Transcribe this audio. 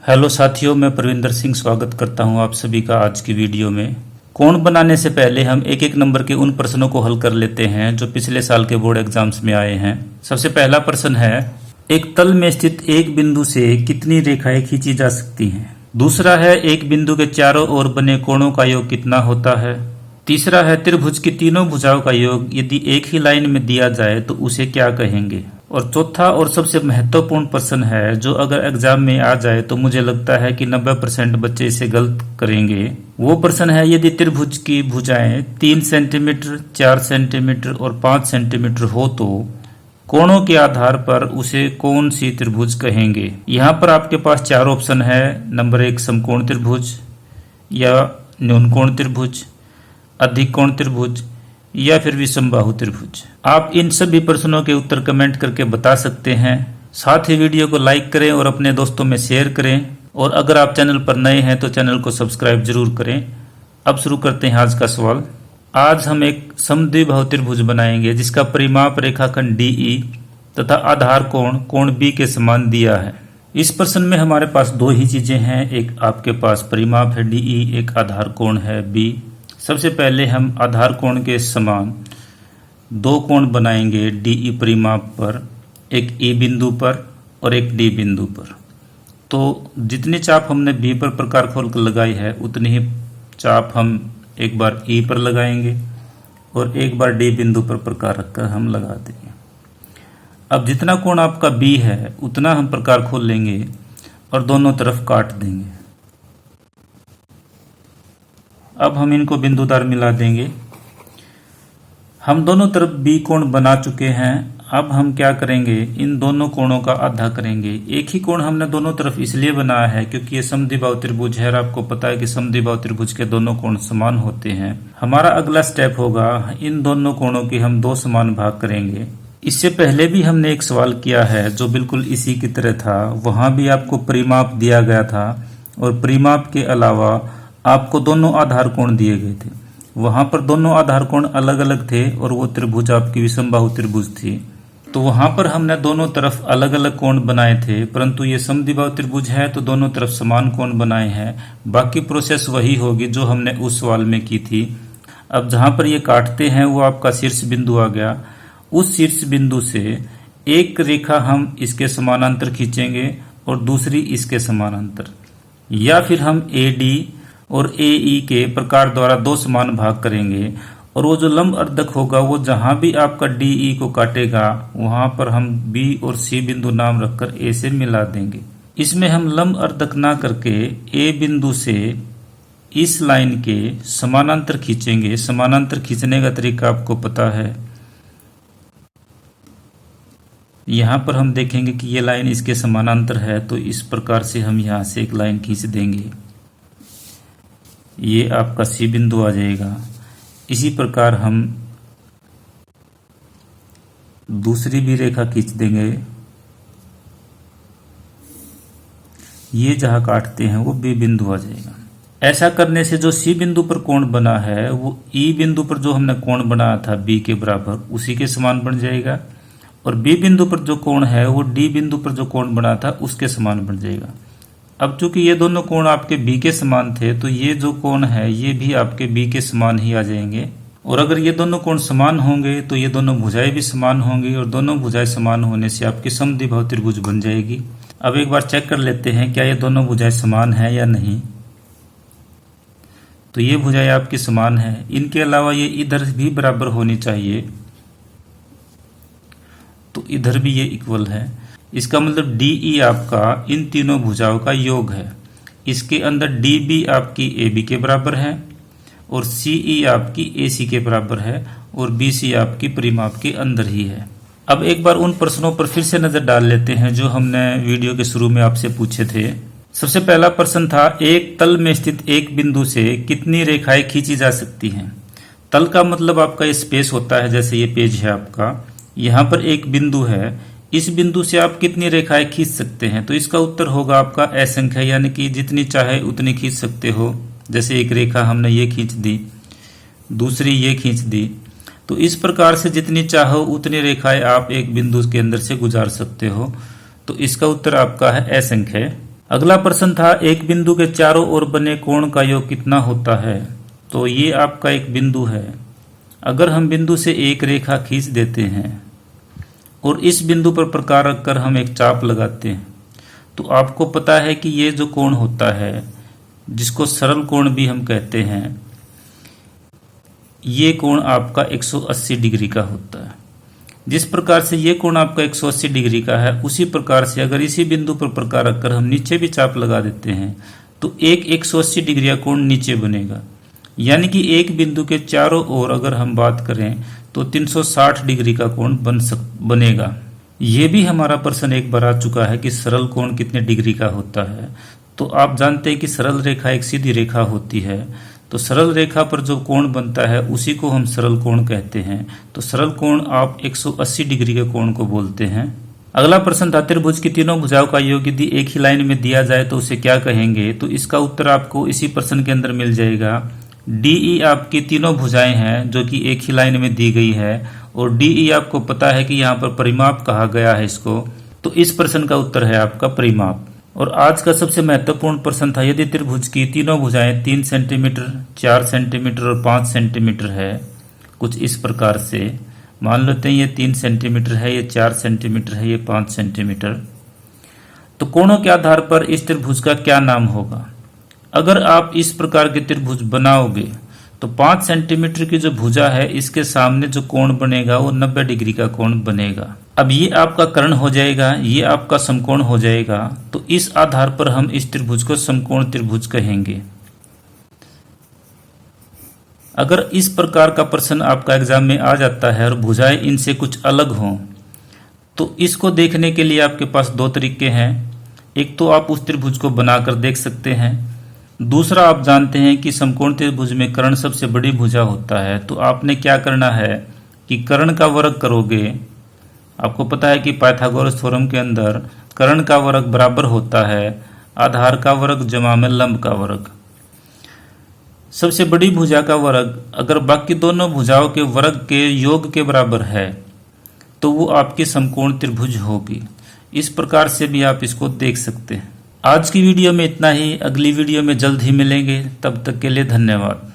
Hello साथियों, मैं प्रविंदर सिंह स्वागत करता हूं आप सभी का आज की वीडियो में। कोण बनाने से पहले हम एक एक नंबर के उन प्रश्नों को हल कर लेते हैं जो पिछले साल के बोर्ड एग्जाम्स में आए हैं। सबसे पहला प्रश्न है, एक तल में स्थित एक बिंदु से कितनी रेखाएं खींची जा सकती हैं। दूसरा है, एक बिंदु के चारों ओर बने कोणों का योग कितना होता है। तीसरा है, त्रिभुज की तीनों भुजाओं का योग यदि एक ही लाइन में दिया जाए तो उसे क्या कहेंगे। और चौथा और सबसे महत्वपूर्ण प्रश्न है जो अगर एग्जाम में आ जाए तो मुझे लगता है कि 90% बच्चे इसे गलत करेंगे। वो प्रश्न है, यदि त्रिभुज की भुजाएं 3 सेंटीमीटर, 4 सेंटीमीटर और 5 सेंटीमीटर हो तो कोणों के आधार पर उसे कौन सी त्रिभुज कहेंगे। यहाँ पर आपके पास 4 ऑप्शन है। नंबर 1 समकोण त्रिभुज, या न्यूनकोण त्रिभुज, अधिक कोण त्रिभुज, या फिर विषमबाहु त्रिभुज। आप इन सभी प्रश्नों के उत्तर कमेंट करके बता सकते हैं। साथ ही वीडियो को लाइक करें और अपने दोस्तों में शेयर करें। और अगर आप चैनल पर नए हैं तो चैनल को सब्सक्राइब जरूर करें। अब शुरू करते हैं आज का सवाल। आज हम एक समद्विबाहु त्रिभुज बनाएंगे जिसका परिमाप रेखाखंड DE तथा आधार कोण B के समान दिया है। इस प्रश्न में हमारे पास 2 ही चीजें हैं, एक आपके पास परिमाप है DE, एक आधार कोण है B। सबसे पहले हम आधार कोण के समान 2 कोण बनाएंगे DE परिमाप पर, एक E बिंदु पर और एक D बिंदु पर। तो जितनी चाप हमने B पर प्रकार खोल कर लगाई है उतनी ही चाप हम एक बार E पर लगाएंगे और एक बार D बिंदु पर प्रकार रखकर हम लगा देंगे। अब जितना कोण आपका B है उतना हम प्रकार खोल लेंगे और दोनों तरफ काट देंगे। अब हम इनको बिंदुदार मिला देंगे। हम दोनों तरफ B कोण बना चुके हैं। अब हम क्या करेंगे, इन दोनों कोणों का आधा करेंगे। एक ही कोण हमने दोनों तरफ इसलिए बनाया है क्योंकि ये समद्विबाहु त्रिभुज है और आपको पता है कि समद्विबाहु त्रिभुज के दोनों कोण समान होते हैं। हमारा अगला स्टेप होगा, इन दोनों कोणों की हम 2 समान भाग करेंगे। इससे पहले भी हमने एक सवाल किया है जो बिल्कुल इसी की तरह था। वहां भी आपको परिमाप दिया गया था और परिमाप के अलावा आपको दोनों आधार कोण दिए गए थे। वहां पर दोनों आधार कोण अलग अलग थे और वो त्रिभुज आपकी विषमबाहु त्रिभुज थी। तो वहां पर हमने दोनों तरफ अलग अलग कोण बनाए थे, परंतु ये समद्विबाहु त्रिभुज है तो दोनों तरफ समान कोण बनाए हैं। बाकी प्रोसेस वही होगी जो हमने उस सवाल में की थी। अब जहां पर ये काटते हैं वो आपका शीर्ष बिंदु आ गया। उस शीर्ष बिंदु से एक रेखा हम इसके समानांतर खींचेंगे और दूसरी इसके समानांतर, या फिर हम AD और AE के प्रकार द्वारा 2 समान भाग करेंगे। और वो जो लंब अर्धक होगा वो जहां भी आपका DE को काटेगा वहां पर हम B और C बिंदु नाम रखकर A से मिला देंगे। इसमें हम लंब अर्धक ना करके A बिंदु से इस लाइन के समानांतर खींचेंगे। समानांतर खींचने का तरीका आपको पता है। यहां पर हम देखेंगे कि ये लाइन इसके समानांतर है, तो इस प्रकार से हम यहां से एक लाइन खींच देंगे। ये आपका C बिंदु आ जाएगा। इसी प्रकार हम दूसरी भी रेखा खींच देंगे। ये जहां काटते हैं वो B बिंदु आ जाएगा। ऐसा करने से जो C बिंदु पर कोण बना है वो E बिंदु पर जो हमने कोण बनाया था B के बराबर उसी के समान बन जाएगा, और B बिंदु पर जो कोण है वो D बिंदु पर जो कोण बना था उसके समान बन जाएगा। अब चूंकि ये दोनों कोण आपके B के समान थे तो ये जो कोण है ये भी आपके B के समान ही आ जाएंगे। और अगर ये दोनों कोण समान होंगे तो ये दोनों भुजाएं भी समान होंगी, और दोनों भुजाएं समान होने से आपकी समद्विबाहु त्रिभुज बन जाएगी। अब एक बार चेक कर लेते हैं क्या ये दोनों भुजाएं समान है या नहीं। तो ये भुजाएं आपकी समान है। इनके अलावा ये इधर भी बराबर होनी चाहिए, तो इधर भी ये इक्वल है। इसका मतलब DE आपका इन तीनों भुजाओं का योग है। इसके अंदर DB आपकी AB के बराबर है और CE आपकी AC के बराबर है और BC आपकी परिमाप के अंदर ही है। अब एक बार उन प्रश्नों पर फिर से नजर डाल लेते हैं जो हमने वीडियो के शुरू में आपसे पूछे थे। सबसे पहला प्रश्न था, एक तल में स्थित एक बिंदु से कितनी रेखाएं खींची जा सकती हैं। तल का मतलब आपका ये स्पेस होता है, जैसे ये पेज है आपका, यहाँ पर एक बिंदु है। इस बिंदु से आप कितनी रेखाएं खींच सकते हैं, तो इसका उत्तर होगा आपका असंख्य, यानी कि जितनी चाहे उतनी खींच सकते हो। जैसे एक रेखा हमने ये खींच दी, दूसरी ये खींच दी, तो इस प्रकार से जितनी चाहो उतनी रेखाएं आप एक बिंदु के अंदर से गुजार सकते हो। तो इसका उत्तर आपका है असंख्य। अगला प्रश्न था एक बिंदु के चारों ओर बने कोण का योग कितना होता है। तो ये आपका एक बिंदु है। अगर हम बिंदु से एक रेखा खींच देते हैं और इस बिंदु पर प्रकार रखकर हम एक चाप लगाते हैं तो आपको पता है कि ये जो कोण होता है, जिसको सरल कोण भी हम कहते हैं, ये कोण आपका 180 डिग्री का होता है। जिस प्रकार से ये कोण आपका 180 डिग्री का है, उसी प्रकार से अगर इसी बिंदु पर प्रकार रखकर हम नीचे भी चाप लगा देते हैं तो एक 180 डिग्री का कोण नीचे बनेगा। यानी कि एक बिंदु के चारों ओर अगर हम बात करें तो 360 डिग्री का कोण बनेगा। ये भी हमारा प्रश्न एक बार आ चुका है कि सरल कोण कितने डिग्री का होता है। तो आप जानते हैं कि सरल रेखा एक सीधी रेखा होती है, तो सरल रेखा पर जो कोण बनता है उसी को हम सरल कोण कहते हैं। तो सरल कोण आप 180 डिग्री के कोण को बोलते हैं। अगला प्रश्न था त्रिभुज की तीनों भुजाओं का योग यदि एक ही लाइन में दिया जाए तो उसे क्या कहेंगे। तो इसका उत्तर आपको इसी प्रश्न के अंदर मिल जाएगा। DE आपकी तीनों भुजाएं हैं जो कि एक ही लाइन में दी गई है और DE आपको पता है कि यहाँ पर परिमाप कहा गया है इसको। तो इस प्रश्न का उत्तर है आपका परिमाप। और आज का सबसे महत्वपूर्ण प्रश्न था यदि त्रिभुज की तीनों भुजाएं 3 सेंटीमीटर, 4 सेंटीमीटर और 5 सेंटीमीटर है, कुछ इस प्रकार से मान लेते हैं ये 3 सेंटीमीटर है, ये 4 सेंटीमीटर है, ये 5 सेंटीमीटर, तो कोणों के आधार पर इस त्रिभुज का क्या नाम होगा। अगर आप इस प्रकार के त्रिभुज बनाओगे तो 5 सेंटीमीटर की जो भुजा है इसके सामने जो कोण बनेगा वो 90 डिग्री का कोण बनेगा। अब ये आपका कर्ण हो जाएगा, ये आपका समकोण हो जाएगा। तो इस आधार पर हम इस त्रिभुज को समकोण त्रिभुज कहेंगे। अगर इस प्रकार का प्रश्न आपका एग्जाम में आ जाता है और भुजाएं इनसे कुछ अलग हों तो इसको देखने के लिए आपके पास दो तरीके हैं। एक तो आप उस त्रिभुज को बनाकर देख सकते हैं, दूसरा आप जानते हैं कि समकोण त्रिभुज में कर्ण सबसे बड़ी भुजा होता है। तो आपने क्या करना है कि कर्ण का वर्ग करोगे। आपको पता है कि पाइथागोरस थ्योरम के अंदर कर्ण का वर्ग बराबर होता है आधार का वर्ग जमा में लंब का वर्ग। सबसे बड़ी भुजा का वर्ग अगर बाकी दोनों भुजाओं के वर्ग के योग के बराबर है तो वो आपकी समकोण त्रिभुज होगी। इस प्रकार से भी आप इसको देख सकते हैं। आज की वीडियो में इतना ही। अगली वीडियो में जल्द ही मिलेंगे। तब तक के लिए धन्यवाद।